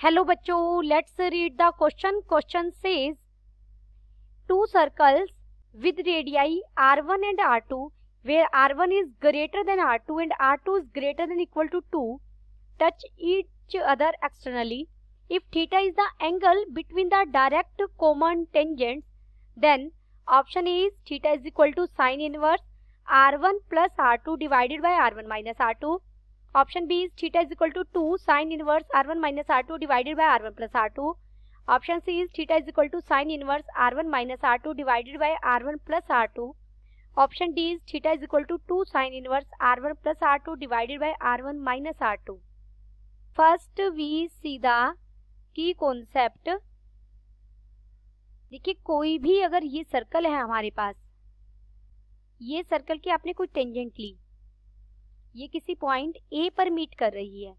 Hello बच्चों, let's read the question. Question says two circles with radii r1 and r2 where r1 is greater than r2 and r2 is greater than equal to 2 touch each other externally. If theta is the angle between the direct common tangents, then option A is theta is equal to sin inverse r1 plus r2 divided by r1 minus r2. Option B is theta is equal to 2 sin inverse r1 minus r2 divided by r1 plus r2. Option C is theta is equal to sin inverse r1 minus r2 divided by r1 plus r2. Option D is theta is equal to 2 sin inverse r1 plus r2 divided by r1 minus r2. First we see the key concept. देखिए, कोई भी अगर ये circle है हमारे पास, ये circle की आपने कोई टेंजेंट ली, ये किसी पॉइंट ए पर मीट कर रही है,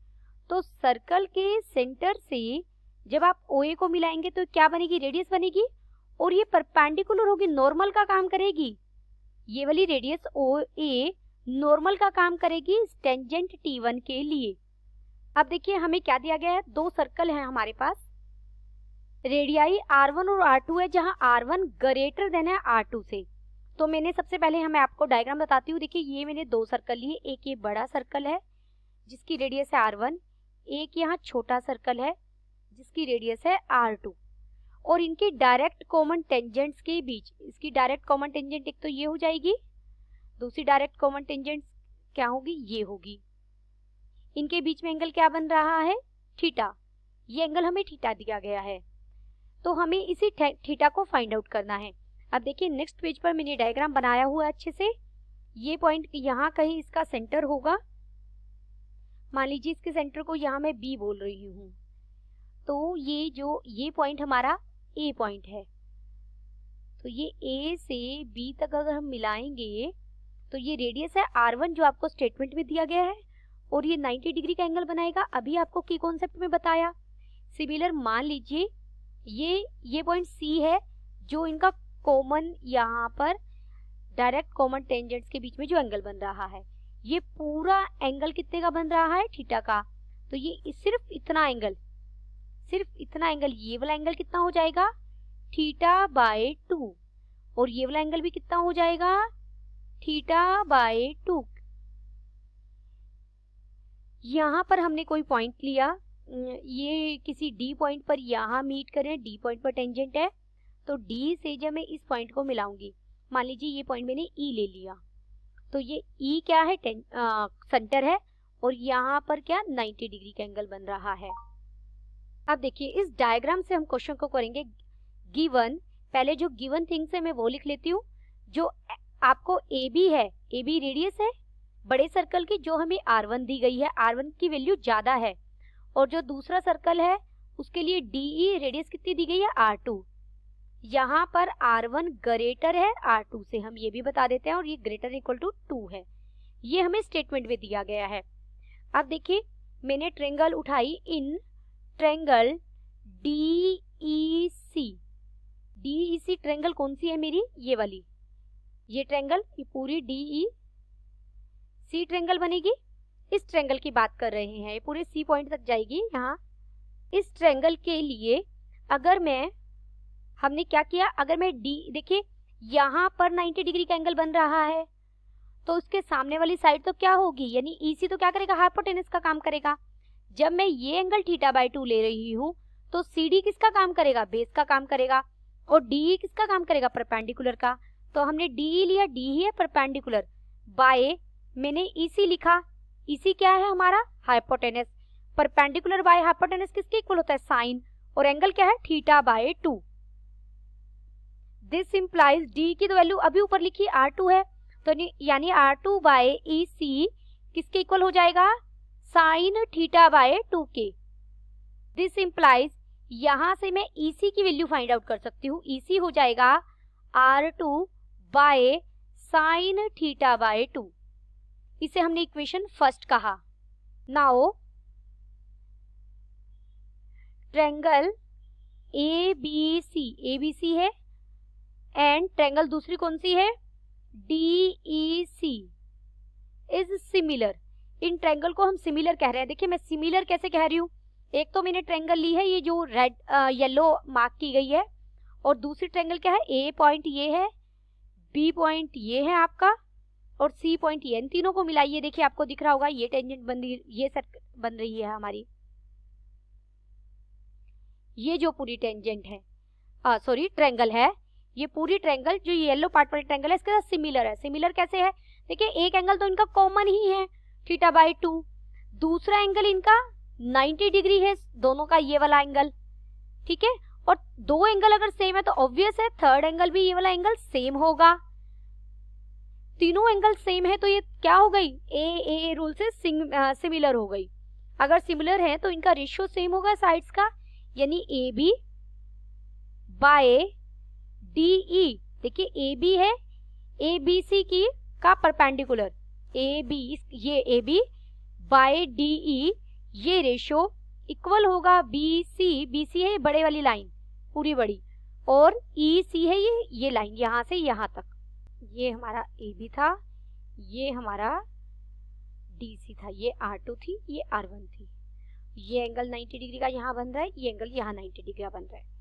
तो सर्कल के सेंटर से जब आप OA को मिलाएंगे तो क्या बनेगी? रेडियस बनेगी, और ये परपेंडिकुलर होगी, नॉर्मल का काम करेगी. ये वाली रेडियस OA नॉर्मल का काम करेगी टेंजेंट T1 के लिए. अब देखिए हमें क्या दिया गया है, दो सर्कल है हमारे पास, रेडियाई R1 और R2 है, जहां R1 ग्रेटर देन है R2 से. तो मैंने सबसे पहले मैं आपको डायग्राम बताती हूँ. देखिए ये मैंने दो सर्कल लिए, एक ये बड़ा सर्कल है जिसकी रेडियस है R1, एक यहाँ छोटा सर्कल है जिसकी रेडियस है R2, और इनके डायरेक्ट कॉमन टेंजेंट्स के बीच, इसकी डायरेक्ट कॉमन टेंजेंट एक तो ये हो जाएगी, दूसरी डायरेक्ट कॉमन टेंजेंट क्या होगी? ये होगी. इनके बीच में एंगल क्या बन रहा है? थीटा. ये एंगल हमें थीटा दिया गया है, तो हमें इसी थीटा को फाइंड आउट करना है. अब देखिए नेक्स्ट पेज पर मैंने डायग्राम बनाया हुआ है अच्छे से. ये पॉइंट यहाँ कहीं इसका सेंटर होगा. मान लीजिए इसके सेंटर को यहाँ मैं B बोल रही हूँ, तो ये पॉइंट हमारा A पॉइंट है. तो ये A से B तक अगर हम मिलाएंगे तो ये रेडियस है R1 जो आपको स्टेटमेंट में दिया गया है, और ये 90 डिग्री का एंगल बनाएगा. अभी आपको की कॉन्सेप्ट में बताया. सिमिलर मान लीजिए ये पॉइंट C है जो इनका कॉमन, यहाँ पर डायरेक्ट कॉमन टेंजेंट्स के बीच में जो एंगल बन रहा है, ये पूरा एंगल कितने का बन रहा है? थीटा का. तो ये सिर्फ इतना एंगल, ये वाला एंगल कितना हो जाएगा? थीटा बाय 2, और ये वाला एंगल भी कितना हो जाएगा? Theta by 2. यहाँ पर हमने कोई पॉइंट लिया, ये किसी D पॉइंट पर यहाँ मीट करें, D पॉइंट पर टेंजेंट है, तो D से जब मैं इस पॉइंट को मिलाऊंगी, मान लीजिए ये पॉइंट मैंने E ले लिया, तो ये E क्या है? सेंटर है, और यहाँ पर क्या? 90 डिग्री का एंगल बन रहा है. अब देखिए इस डायग्राम से हम क्वेश्चन को करेंगे गिवन. पहले जो गिवन थिंग्स है मैं वो लिख लेती हूँ. जो आपको AB है, AB रेडियस है बड़े सर्कल की, जो हमें R1 दी गई है, R1 की वैल्यू ज्यादा है, और जो दूसरा सर्कल है उसके लिए DE रेडियस कितनी दी गई है? R2. यहाँ पर R1 ग्रेटर है R2 से, हम ये भी बता देते हैं, और ये ग्रेटर इक्वल टू 2 है. ये हमें स्टेटमेंट में दिया गया है. अब देखिए मैंने ट्रायंगल उठाई, इन ट्रायंगल DEC ट्रायंगल कौन सी है मेरी? ये वाली, ये ट्रायंगल, ये पूरी DEC ट्रायंगल बनेगी. इस ट्रायंगल की बात कर रहे हैं, ये पूरे C पॉइंट तक जाएगी. यहाँ इस ट्रायंगल के लिए अगर हमने क्या किया, अगर मैं देखिए यहाँ पर 90 डिग्री का एंगल बन रहा है, तो उसके सामने वाली साइड तो क्या होगी? यानी EC तो क्या करेगा? हाइपोटेनस का काम करेगा. जब मैं ये एंगल थीटा बाय 2 ले रही हूँ, तो CD किसका काम करेगा? बेस का काम करेगा. और DE किसका काम करेगा? परपेंडिकुलर का. तो हमने DE लिया, DE है परपेंडिकुलर, बाय मैंने EC लिखा. EC क्या है हमारा? हाइपोटेनस. परपेंडिकुलर बाय हाइपोटेनस किसके इक्वल होता है? साइन. और एंगल क्या है? Theta by 2. This implies D की तो वैल्यू अभी ऊपर लिखी R2 है, तो यानी R2 बाय EC किसके इक्वल हो जाएगा? साइन थीटा बाय 2 के. दिस इंप्लाइज यहां से मैं EC की वैल्यू फाइंड आउट कर सकती हूँ. EC हो जाएगा R2 by sine theta by 2. इसे हमने इक्वेशन फर्स्ट कहा. नाउ ट्रायंगल ABC है, एंड ट्रायंगल दूसरी कौन सी है? DEC is similar. In triangle को हम सिमिलर कह रहे हैं. देखिए मैं सिमिलर कैसे कह रही हूँ, एक तो मैंने ट्रायंगल ली है ये जो रेड येलो मार्क की गई है, और दूसरी ट्रायंगल क्या है, ए पॉइंट ये है, बी पॉइंट ये है आपका, और सी पॉइंट ये। इन तीनों को मिलाइए, देखिए आपको दिख रहा होगा ये टेंजेंट बन रही, ये सर्कल बन रही है हमारी। ये जो पूरी टेंजेंट है, सॉरी ट्रायंगल है, ये पूरी ट्रायंगल जो येलो पार्ट वाली ट्रायंगल है इसके साथ सिमिलर है। सिमिलर कैसे है, देखिए एक एंगल तो इनका कॉमन ही है θ/2, दूसरा एंगल इनका 90 डिग्री है दोनों का, ये वाला एंगल, ठीक है। और दो एंगल अगर सेम है तो ऑब्वियस है थर्ड एंगल भी ये वाला एंगल सेम होगा। तीनों एंगल सेम है तो ये क्या हो गई, ए रूल से सिमिलर हो गई। अगर सिमिलर है तो इनका रेशियो सेम होगा साइड्स का, यानी A B by D E. देखिए ए बी है ए बी सी की का परपेंडिकुलर, ए बी, ये A B by D E, ये रेशियो इक्वल होगा बी सी है बड़े वाली लाइन पूरी बड़ी, और ई सी है ये लाइन यहां से यहां तक। ये हमारा ए बी था, ये हमारा डी सी था, ये R2 थी, ये R1 थी। ये एंगल 90 डिग्री का यहाँ बन रहा है, ये एंगल यहाँ 90 डिग्री का बन रहा है।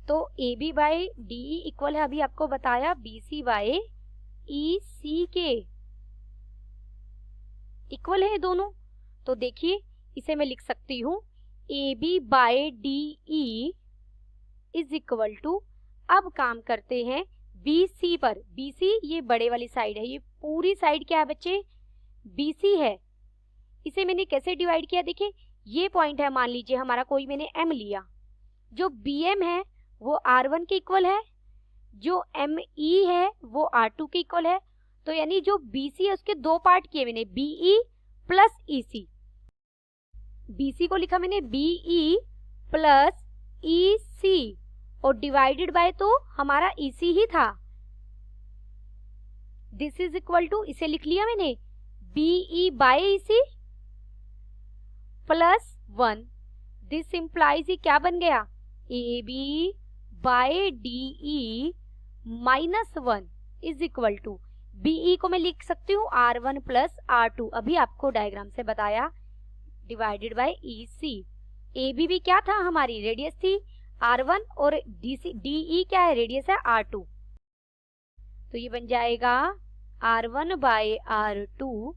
तो A B by D E equal है, अभी आपको बताया, बी सी बाई ई सी के इक्वल है दोनों। तो देखिए इसे मैं लिख सकती हूँ A B by D E is equal to, अब काम करते हैं बी सी पर। बी सी ये बड़े वाली साइड है, ये पूरी साइड क्या है बच्चे, बी सी है। इसे मैंने कैसे डिवाइड किया, देखिए ये पॉइंट है, मान लीजिए हमारा कोई मैंने एम लिया, जो बी एम है वो R1 के इक्वल है, जो एम ई है वो R2 के इक्वल है। तो यानी जो बी सी है उसके दो पार्ट किए मैंने, बी ई प्लस ई सी। बी सी को लिखा मैंने बी ई प्लस ई सी, और डिवाइडेड बाय तो हमारा ई सी ही था। दिस इज इक्वल टू, इसे लिख लिया मैंने B E by E C plus 1। This implies, ये क्या बन गया, A B by D E minus 1 is equal to, BE को मैं लिख सकती हूँ R1 प्लस R2, अभी आपको डायग्राम से बताया, divided by E C. A B भी क्या था, हमारी रेडियस थी R1, और DE क्या है, रेडियस है R2। तो ये बन जाएगा R1 bye R2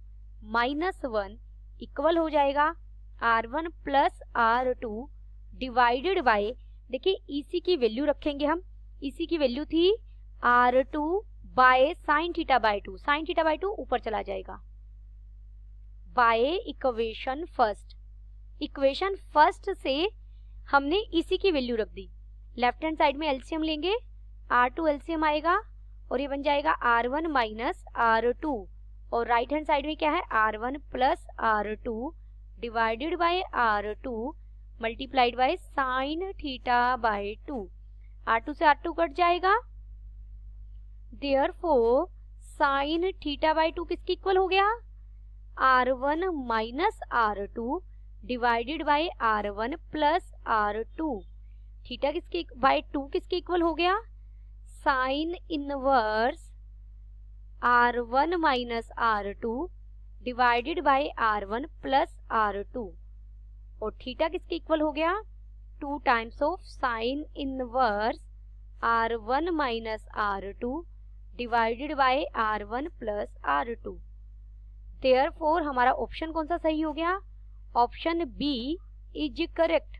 minus 1 equal हो जाएगा R1 plus R2 divided by, देखिए EC की वैल्यू रखेंगे हम, EC की वैल्यू थी R2 by sine theta by 2, sine theta by 2 ऊपर चला जाएगा, by equation first. Equation first से हमने EC की वैल्यू रख दी, लेफ्ट हैंड साइड में एलसीएम लेंगे, R2 एलसीएम आएगा और ये बन जाएगा R1 माइनस R2, और राइट हैंड साइड में क्या है, R1 plus R2 divided by R2 multiplied by sine theta by 2। R2 से R2 कट जाएगा, देयरफॉर साइन थीटा बाय 2 किसके इक्वल हो गया, R1 minus R2 divided by R1 plus R2। Theta किसके bye 2 किसके इक्वल हो गया, sine inverse R1 minus R2 divided by R1 plus R2, और थीटा किसके इक्वल हो गया, 2 times of sine inverse R1 minus R2 divided by R1 plus R2। Therefore हमारा option कौन सा सही हो गया, ऑप्शन बी इज करेक्ट।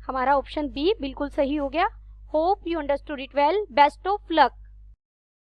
हमारा ऑप्शन बी बिल्कुल सही हो गया। Hope you understood it well, best of luck.